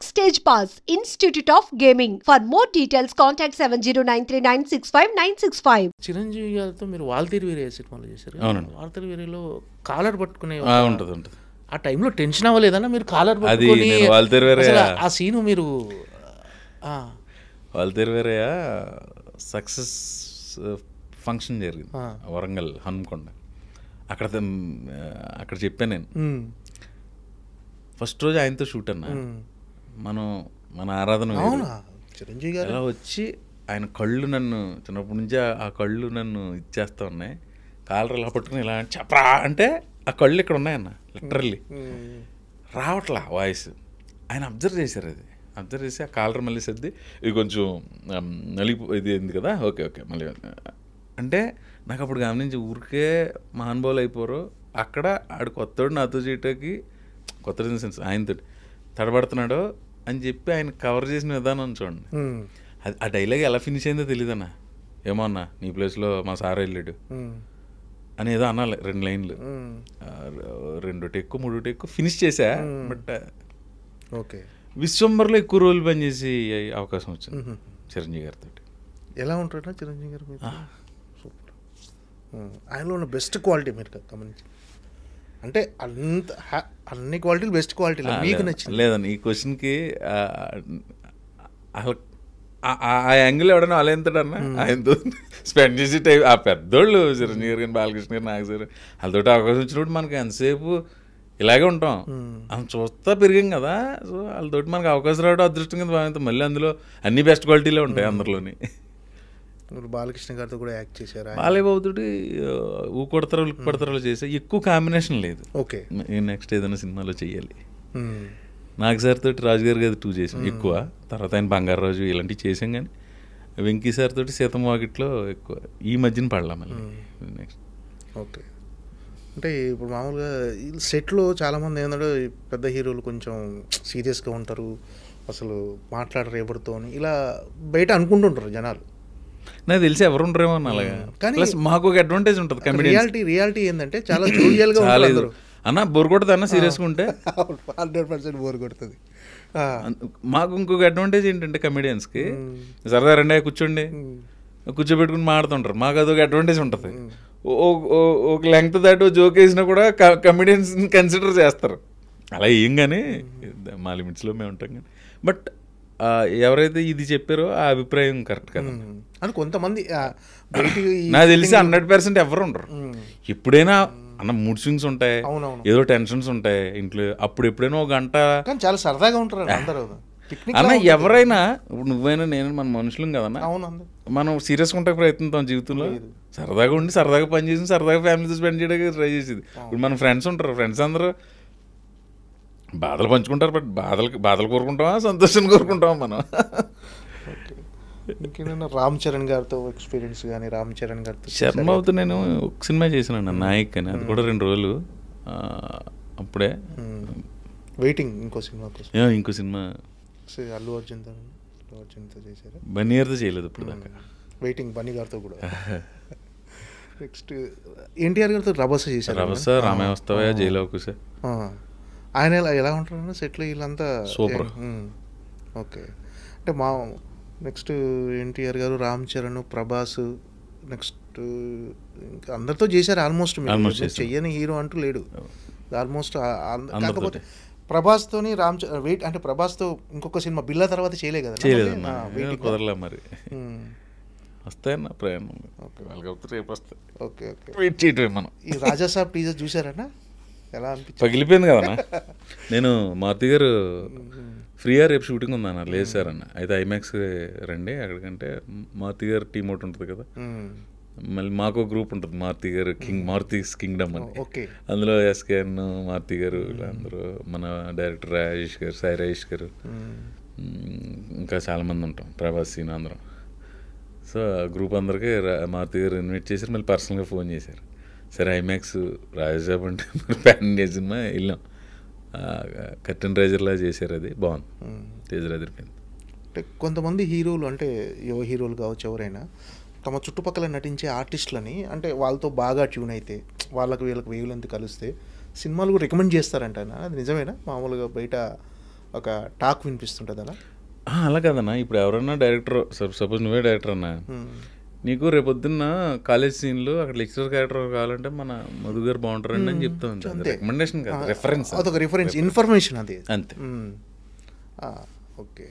Backstage Pass, Institute of Gaming. For more details, contact 70939659659. Chiranjeevi గారితో మీరు వాల్తీరు వీరయ్య సినిమాలో చేశారు. అవునండి. వాల్తీరు వీరయ్యలో కాలర్ పట్టుకునే ఉంటుంది. ఆ టైంలో టెన్షన్ అవ్వలేదన్నా మీరు కాలర్ అది పట్టుకొని నేను వాల్తీరు వీరయ్య అసలు ఆ సీను మీరు వాల్తీరు వీరయ్య సక్సెస్ ఫంక్షన్ జరిగింది వరంగల్ హన్మకొండ. అక్కడ చెప్పాను నేను ఫస్ట్ రోజు ఆయనతో షూట్ అన్నా. మన ఆరాధన చిరంజీవి గారు అలా వచ్చి ఆయన కళ్ళు నన్ను చిన్నప్పటి నుంచి ఆ కళ్ళు నన్ను ఇచ్చేస్తా ఉన్నాయి. కాలర్ ఇలా పట్టుకుని ఇలా చెప్పరా అంటే ఆ కళ్ళు ఇక్కడ ఉన్నాయన్న లిటరల్లీ రావట్లా వాయిస్. ఆయన అబ్జర్వ్ చేశారు. అది అబ్జర్వ్ చేసి ఆ కాలర్ మళ్ళీ సర్ది ఇది కొంచెం ఇది అయింది కదా ఓకే మళ్ళీ అంటే నాకు అప్పుడు గమనించి ఊరికే మహానుభావులు అయిపోరు. అక్కడ ఆడు కొత్తోడు నాతో చేయటానికి కొత్త సెన్స్ ఆయనతో తడబడుతున్నాడు అని చెప్పి ఆయన కవర్ చేసిన విధానం చూడండి. అది ఆ డైలాగ్ ఎలా ఫినిష్ అయిందో తెలియదన్నా. ఏమో అన్నా నీ ప్లేస్లో మా సార్ వెళ్ళాడు అని ఏదో అనాలి 2 లైన్లు 2 టెక్కు 3 టెక్కు ఫినిష్ చేశా. బట్ ఓకే విశ్వంబర్లో ఎక్కువ రోజులు పనిచేసి అవకాశం వచ్చింది చిరంజీవి గారితో. ఎలా ఉంటారా చిరంజీవి గారు? సూపర్. ఆయనలో ఉన్న బెస్ట్ క్వాలిటీ మీరు గమనించి అంటే అన్ని క్వాలిటీలు బెస్ట్ క్వాలిటీ మీకు నచ్చింది లేదండి. ఈ క్వశ్చన్కి అసలు ఆ యాంగిల్ ఎవడన్నా అలెంతడన్నా ఆయనతో స్పెండ్ చేసి టైం ఆ పెద్దోళ్ళు చిరంజీవి గారు కానీ బాలకృష్ణ గారు నాగ సార్ వాళ్ళతో అవకాశం వచ్చినప్పుడు మనకి ఎంతసేపు ఇలాగే ఉంటాం. అంత చూస్తా పెరిగాం కదా. సో వాళ్ళతోటి మనకు అవకాశం రావడం అదృష్టం కింద భావిస్తాం. మళ్ళీ అందులో అన్ని బెస్ట్ క్వాలిటీలే ఉంటాయి అందరిలోని. బాలకృష్ణ గారితో కూడా యాక్ట్ చేశారు. బాలయ్య బాబుతోటి ఊకొడతారు ఉలికి పడతారో చేసే ఎక్కువ కాంబినేషన్ లేదు. ఓకే నెక్స్ట్ ఏదైనా సినిమాలో చెయ్యాలి. నాగ్ సార్ తోటి రాజుగారి గారి 2 చేసాం ఎక్కువ. తర్వాత ఆయన బంగారాజు ఇలాంటివి చేసాం. కానీ వెంకీ సార్ తోటి సీతమ్మ వాకిట్లో ఎక్కువ ఈ మధ్యన పడలా మళ్ళీ నెక్స్ట్. ఓకే అంటే ఇప్పుడు మామూలుగా సెట్లో చాలామంది ఏంటంటే పెద్ద హీరోలు కొంచెం సీరియస్గా ఉంటారు, అసలు మాట్లాడరు ఎవరితో అని ఇలా బయట అనుకుంటుంటారు జనాలు. నాకు తెలిసి ఎవరు ఉండరేమో అలాగా. కానీ మాకు ఒక అడ్వాంటేజ్ ఉంటుంది. రియాలిటీ ఏంటంటే చాలా జోవియల్గా ఉంటారు అన్న. బోర్ కొడుతుంది అన్న సీరియస్గా ఉంటే 100% బోర్ కొడుతుంది. మాకు ఇంకొక అడ్వాంటేజ్ ఏంటంటే కమెడియన్స్కి సరదా రెండే కూర్చోబెట్టుకుని మాడుతుంటారు. మాకు అదొక అడ్వాంటేజ్ ఉంటుంది. ఒక లెంగ్త్ దాటి జోక్ వేసినా కూడా కమెడియన్స్ కన్సిడర్ చేస్తారు. అలా ఏం కానీ మా లిమిట్స్లో మేము ఉంటాం. కానీ బట్ ఎవరైతే ఇది చెప్పారో ఆ అభిప్రాయం కరెక్ట్ కదా అని కొంతమంది నాకు తెలిసి 100% ఎవరు ఉండరు. ఎప్పుడైనా అన్న మూడ్ స్వింగ్స్ ఉంటాయి, ఏదో టెన్షన్స్ ఉంటాయి ఇంట్లో. అప్పుడు ఎప్పుడైనా ఒక గంట చాలా సరదాగా ఉంటారు అందరూ అన్న. ఎవరైనా ఇప్పుడు నువ్వైనా నేను మన మనుషులం కదన్నా. మనం సీరియస్గా ఉంటే ప్రయత్నిస్తాం జీవితంలో. సరదాగా ఉండి సరదాగా పని చేసి సరదాగా ఫ్యామిలీతో స్పెండ్ చేయడానికి ట్రై చేసేది. ఇప్పుడు మన ఫ్రెండ్స్ ఉంటారు, ఫ్రెండ్స్ అందరూ బాధలు పంచుకుంటారు. బట్ బాధలు కోరుకుంటామా సంతోషాన్ని కోరుకుంటామా మనం? ఇంకేమైనా రామ్ చరణ్ గారితో ఎక్స్పీరియన్స్ కానీ? రామ్ చరణ్ గారితో శర్మతో నేను ఒక సినిమా చేశాను నాయక్ అని. అది కూడా 2 రోజులు అప్పుడే వెయిటింగ్ ఇంకో సినిమా కోసం. ఇంకో సినిమా అల్లు అర్జున్తో చేశారు. బన్నీర్తో చేయలేదు ఇప్పుడు దాకా. వెయిటింగ్ బన్నీ గారితో కూడా. నెక్స్ట్ ఎన్టీఆర్ గారితో రభస చేశారు. రభస, రామే వస్తావా, జైలు అవకాశ. ఆయన ఎలా ఉంటారు సెట్లో? వీళ్ళంతా సూపర్. ఓకే అంటే మా నెక్స్ట్ ఎన్టీఆర్ గారు, రామ్ చరణ్, ప్రభాస్, నెక్స్ట్ ఇంకా అందరితో చేశారు ఆల్మోస్ట్. చెయ్యని హీరో అంటూ లేడు ఆల్మోస్ట్. కాకపోతే ప్రభాస్తోని వెయిట్ అంటే ప్రభాస్తో ఇంకొక సినిమా బిల్లా తర్వాత చేయలే కదా. కుదరలే మరి. వస్తాయన్న ప్రయాణం. రేపు వస్తాయి. ఓకే ఓకే వెయిట్ చేయటమే మనం. ఈ రాజాసాబ్ టీజర్ చూసారన్నా? ఎలా అనిపించింది? పగిలిపోయింది కదన్నా. నేను మారుతి గారు ఫ్రీగా రేపు షూటింగ్ ఉందన్న. లేదు సార్ అన్న. అయితే ఐమాక్స్ రండి అక్కడికంటే మారుతి గారు టీమ్ ఒకటి ఉంటుంది కదా. మళ్ళీ మాకు గ్రూప్ ఉంటుంది మారుతి గారు మారుతిస్ కింగ్డమ్ అని. అందులో ఎస్కేఎన్, మారుతి గారు, అందరూ మన డైరెక్టర్ రాజేష్ గారు, సాయి రాజేష్ గారు, ఇంకా చాలామంది ఉంటాం, ప్రభాస్ సీన్ అందరం. సో గ్రూప్ అందరికీ మారుతి గారు ఇన్వైట్ చేశారు. మళ్ళీ పర్సనల్గా ఫోన్ చేశారు. సరే ఐమాక్స్ రాజాసాబ్ అంటే ప్యాన్ ఇండియా సినిమా వెళ్ళాం. కర్టన్ రైజర్లా చేశారు. అది బాగుంది. తేజ్ అదిరిపోయింది. అంటే కొంతమంది హీరోలు అంటే యువ హీరోలు కావచ్చు ఎవరైనా తమ చుట్టుపక్కల నటించే ఆర్టిస్టులని అంటే వాళ్ళతో బాగా ట్యూన్ అయితే వీళ్ళకి వేవ్ లెంత్ కలిస్తే సినిమాలు కూడా రికమెండ్ చేస్తారంట. అది నిజమేనా? మామూలుగా బయట ఒక టాక్ వినిపిస్తుంటుంది అలా. అలా కదన్నా, ఇప్పుడు ఎవరన్నా డైరెక్టర్, సపోజ్ నువ్వే డైరెక్టర్ అన్నా, నీకు రేపొద్దున్న కాలేజ్ సీన్లో అక్కడ లెక్చరర్ క్యారెక్టర్ కావాలంటే మన మధు గారు బాగుంటారండి అని చెప్తాం. రికమెండేషన్ కాదు, రెఫరెన్స్, అదొక రిఫరెన్స్, ఇన్ఫర్మేషన్ అది అంతే. ఓకే.